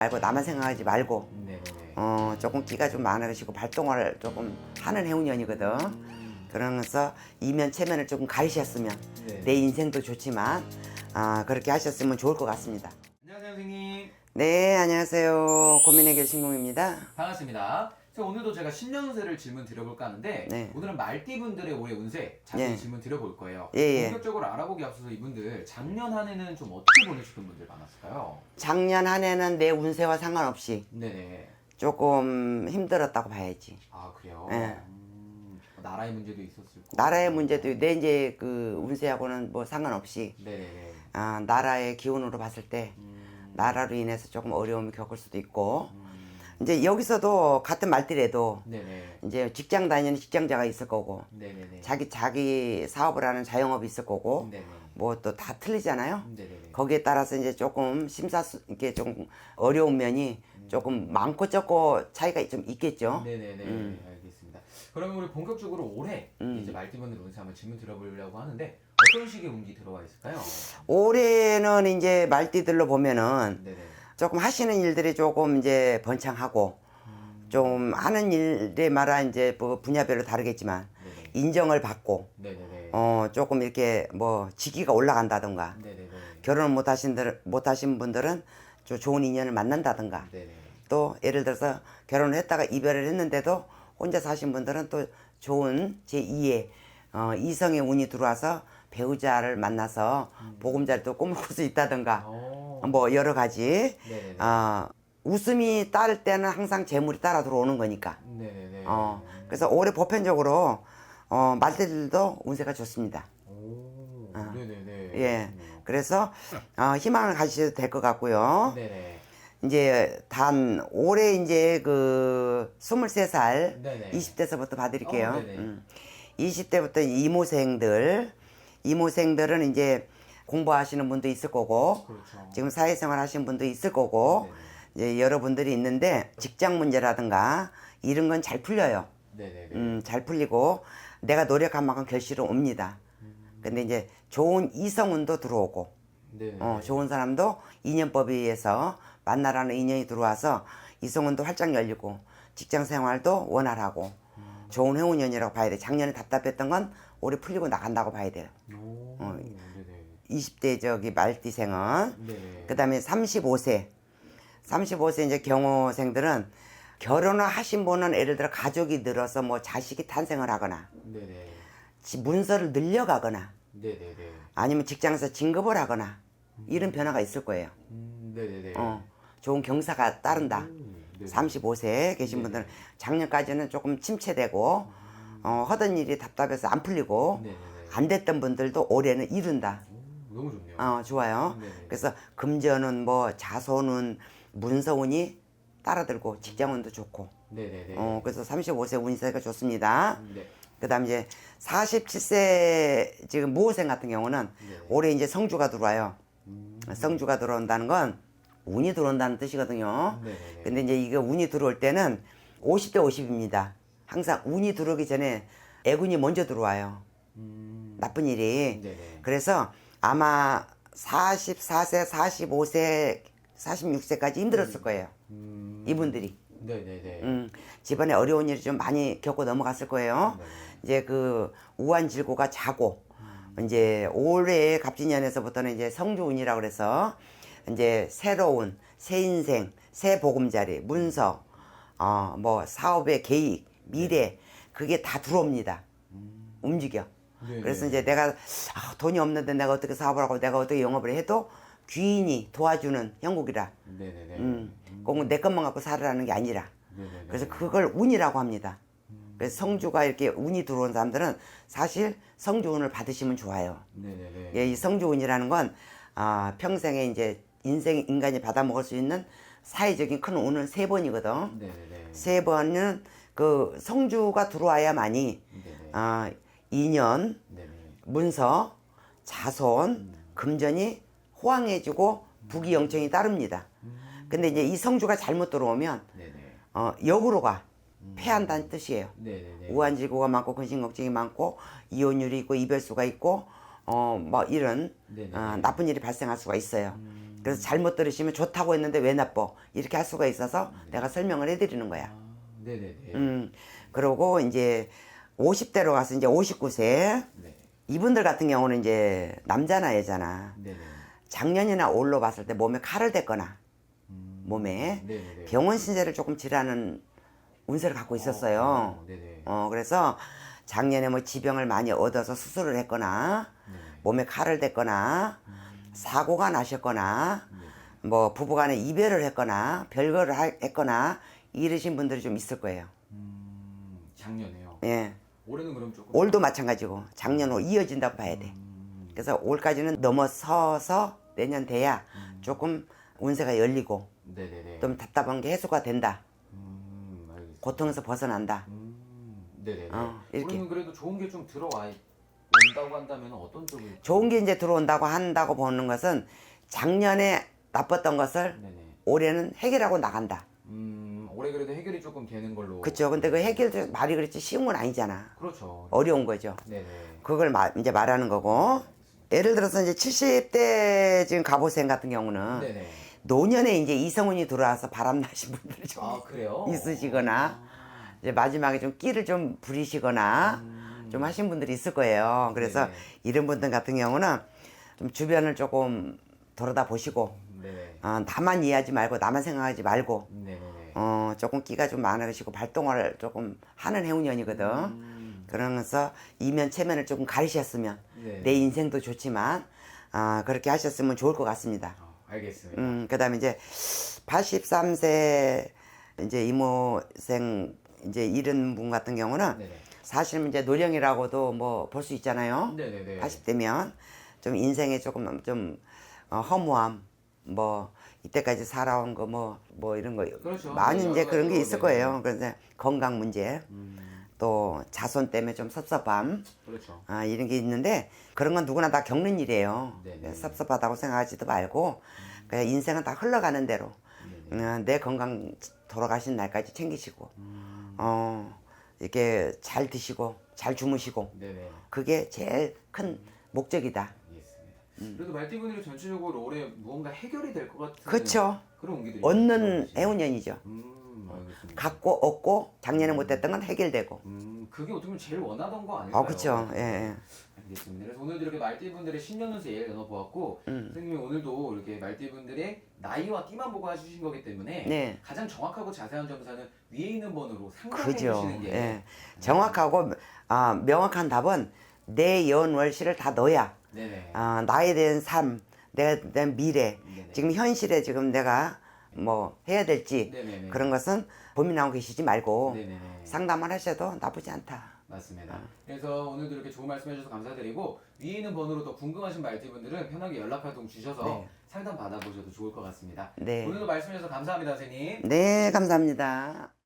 말고 나만 생각하지 말고 네네네. 조금 끼가 좀 많으시고 발동을 조금 하는 해운년이거든. 그러면서 이면 체면을 조금 가리셨으면 네. 내 인생도 좋지만 그렇게 하셨으면 좋을 것 같습니다. 안녕하세요, 선생님. 네, 안녕하세요. 고민해결 신공입니다. 반갑습니다. 오늘도 제가 신년운세를 질문 드려볼까 하는데 네. 오늘은 말띠분들의 올해 운세 자세히 예. 질문 드려볼 거예요. 예. 본격적으로 알아보기 앞서서 이분들 작년 한 해는 좀 어떻게 보내셨던 분들 많았을까요? 작년 한 해는 내 운세와 상관없이 네네. 조금 힘들었다고 봐야지. 아, 그래요? 예. 나라의 문제도 있었을 거고. 나라의 문제도 내 이제 그 운세하고는 뭐 상관없이 네네네. 나라의 기운으로 봤을 때 나라로 인해서 조금 어려움을 겪을 수도 있고 이제 여기서도 같은 말띠라도 네네. 이제 직장 다니는 직장자가 있을 거고 네네네. 자기 사업을 하는 자영업이 있을 거고 네네. 뭐 또 다 틀리잖아요. 네네네. 거기에 따라서 이제 조금 이게 좀 어려운 면이 조금 많고 적고 차이가 좀 있겠죠. 네네네. 알겠습니다. 그러면 우리 본격적으로 올해 이제 말띠분들 운세 한번 질문 드려보려고 하는데 어떤 식의 운기 들어와 있을까요? 올해는 이제 말띠들로 보면은 네네. 조금 하시는 일들이 조금 이제 번창하고 좀 하는 일에마다 이제 뭐 분야별로 다르겠지만 네네. 인정을 받고 네네네. 조금 이렇게 뭐 직위가 올라간다든가 네네네. 결혼을 못하신 분들은 좀 좋은 인연을 만난다든가 네네. 또 예를 들어서 결혼을 했다가 이별을 했는데도 혼자 사신 분들은 또 좋은 제2의 이성의 운이 들어와서 배우자를 만나서 보금자리도 꿈을 꿀 수 있다든가 뭐 여러 가지 네네네. 웃음이 따를 때는 항상 재물이 따라 들어오는 거니까 네네네. 그래서 올해 보편적으로 말띠들도 운세가 좋습니다. 오. 네네네. 예, 그래서 희망을 가지셔도 될 것 같고요. 네네. 이제 단 올해 이제 그 23살 네네. 20대서부터 봐드릴게요. 네네. 20대부터 이모생들은 이제 공부하시는 분도 있을 거고 그렇죠. 지금 사회생활 하시는 분도 있을 거고 이제 여러분들이 있는데 직장 문제라든가 이런 건 잘 풀려요. 네네네. 잘 풀리고 내가 노력한 만큼 결실은 옵니다. 근데 이제 좋은 이성운도 들어오고 네네. 좋은 사람도 인연법에 의해서 만나라는 인연이 들어와서 이성운도 활짝 열리고 직장 생활도 원활하고 좋은 해운년이라고 봐야 돼. 작년에 답답했던 건 올해 풀리고 나간다고 봐야 돼요. 오. 네네. 20대 저기 말띠생은 네네. 그 다음에 35세 이제 경호생들은 결혼을 하신 분은 예를 들어 가족이 늘어서 뭐 자식이 탄생을 하거나 네네. 문서를 늘려가거나 네네네. 아니면 직장에서 진급을 하거나 이런 변화가 있을 거예요. 네네네. 좋은 경사가 따른다. 네네. 35세 계신 분들은 작년까지는 조금 침체되고 하던 일이 답답해서 안 풀리고 네네네. 안 됐던 분들도 올해는 이룬다. 너무 좋네요. 좋아요. 네네. 그래서 금전운 뭐 자손운 문서운이 따라들고 직장운도 좋고 네네네. 그래서 35세 운세가 좋습니다. 네. 그 다음 이제 47세 지금 모호생 같은 경우는 올해 이제 성주가 들어와요. 성주가 들어온다는 건 운이 들어온다는 뜻이거든요. 네네네. 근데 이제 이게 운이 들어올 때는 50대 50입니다. 항상 운이 들어오기 전에 애군이 먼저 들어와요. 나쁜 일이. 네네. 그래서 아마 44세, 45세, 46세까지 힘들었을 거예요. 이분들이. 네네네. 집안에 어려운 일이 좀 많이 겪고 넘어갔을 거예요. 이제 그 우한질고가 자고 이제 올해 갑진년에서부터는 이제 성주운이라고 그래서 이제 새로운 새 인생, 새 보금자리, 문서, 뭐 사업의 계획, 미래 그게 다 들어옵니다. 움직여. 네네. 그래서 이제 내가 돈이 없는데 내가 어떻게 사업을 하고 내가 어떻게 영업을 해도 귀인이 도와주는 형국이라. 네네네. 꼭 내 것만 갖고 살아라는 게 아니라. 네네네. 그래서 그걸 운이라고 합니다. 그래서 성주가 이렇게 운이 들어온 사람들은 사실 성주운을 받으시면 좋아요. 네네네. 예, 이 성주운이라는 건 평생에 이제 인간이 받아 먹을 수 있는 사회적인 큰 운은 3번이거든. 네네네. 3번은 그 성주가 들어와야만이 네네. 인연, 네네. 문서, 자손, 금전이 호황해지고 부귀영청이 따릅니다. 근데 이제 이 성주가 잘못 들어오면 네네. 역으로 가. 패한다는 뜻이에요. 네네네. 우한질고가 많고 근심걱정이 많고 이혼율이 있고 이별수가 있고 뭐 이런 네네. 나쁜 일이 발생할 수가 있어요. 그래서 잘못 들으시면 좋다고 했는데 왜 나빠? 이렇게 할 수가 있어서 내가 설명을 해드리는 거야. 아, 네네네. 그러고 이제 50대로 가서 이제 59세 네. 이분들 같은 경우는 이제 남자나 여자나 네네. 작년이나 올로 봤을 때 몸에 칼을 댔거나 몸에 네네네. 병원 신세를 조금 지라는 운세를 갖고 있었어요. 네네. 그래서 작년에 뭐 지병을 많이 얻어서 수술을 했거나 네. 몸에 칼을 댔거나 사고가 나셨거나 뭐 부부간에 이별을 했거나 별거를 했거나 이러신 분들이 좀 있을 거예요. 작년에요. 예. 올해는 그럼 조금. 올도 마찬가지고 작년 올 이어진다고 봐야 돼. 그래서 올까지는 넘어서서 내년 돼야 조금 운세가 열리고 네네네. 좀 답답한 게 해소가 된다. 알겠습니다. 고통에서 벗어난다. 네네네. 이렇게. 그러면 그래도 좋은 게 좀 들어와 온다고 한다면 어떤 쪽을? 좋은 게 이제 들어온다고 한다고 보는 것은 작년에 나빴던 것을 네네. 올해는 해결하고 나간다. 올해 그래도 해결이 조금 되는 걸로. 그렇죠. 근데 그 해결 말이 그렇지 쉬운 건 아니잖아. 그렇죠. 어려운 거죠. 네네. 그걸 이제 말하는 거고. 예를 들어서 이제 70대 지금 갑오생 같은 경우는 네네. 노년에 이제 이성운이 들어와서 바람 나신 분들이 좀 아 그래요? 있으시거나 이제 마지막에 좀 끼를 좀 부리시거나 좀 하신 분들이 있을 거예요. 그래서 네네. 이런 분들 같은 경우는 좀 주변을 조금 돌아다 보시고 네네. 나만 이해하지 말고 나만 생각하지 말고 네네네. 조금 끼가 좀 많으시고 발동을 조금 하는 해운년이거든. 그러면서 이면 체면을 조금 가리셨으면 네. 내 인생도 좋지만 그렇게 하셨으면 좋을 것 같습니다. 알겠습니다. 그다음에 이제 83세 이제 이모생 이제 이런 분 같은 경우는 네네. 사실 이제 노령이라고도 뭐 볼 수 있잖아요. 네네네. 80대면 좀 인생에 조금 좀 허무함 뭐 이때까지 살아온 거 뭐 이런 거 그렇죠. 많이 네, 이제 여러 그런 게 가지로, 있을 네네. 거예요. 그래서 건강 문제 또 자손 때문에 좀 섭섭함 그렇죠. 이런 게 있는데 그런 건 누구나 다 겪는 일이에요. 네네. 섭섭하다고 생각하지도 말고 그냥 인생은 다 흘러가는 대로 내 건강 돌아가신 날까지 챙기시고 이렇게 잘 드시고 잘 주무시고 네네. 그게 제일 큰 목적이다. 알겠습니다. 그래도 말띠분들이 전체적으로 올해 무언가 해결이 될 것 같은 그렇죠. 그런 운기들이 얻는 들어오시네요. 해운년이죠. 알겠습니다. 갖고 얻고 작년에 못했던 건 해결되고. 그게 어떻게 보면 제일 원하던 거 아닐까요? 그렇죠. 예. 알겠습니다. 그래서 오늘도 이렇게 말띠분들의 신년 운세 예를 나눠보았고 선생님이 오늘도 이렇게 말띠분들의 나이와 띠만 보고 해주신 거기 때문에 네. 가장 정확하고 자세한 점사는 위에 있는 번호로 상담해 그죠. 주시는 게 예. 정확하고 명확한 답은 내 연월시를 다 넣어야 네네. 나에 대한 삶, 내가 대한 미래, 네네. 지금 현실에 지금 내가 뭐 해야 될지 네네네. 그런 것은 고민하고 계시지 말고 네네네. 상담을 하셔도 나쁘지 않다. 맞습니다. 그래서 오늘도 이렇게 좋은 말씀 해주셔서 감사드리고 위에 있는 번호로 더 궁금하신 말띠분들은 편하게 연락활동 주셔서 네. 상담 받아보셔도 좋을 것 같습니다. 네. 오늘도 말씀해 주셔서 감사합니다, 선생님. 네, 감사합니다.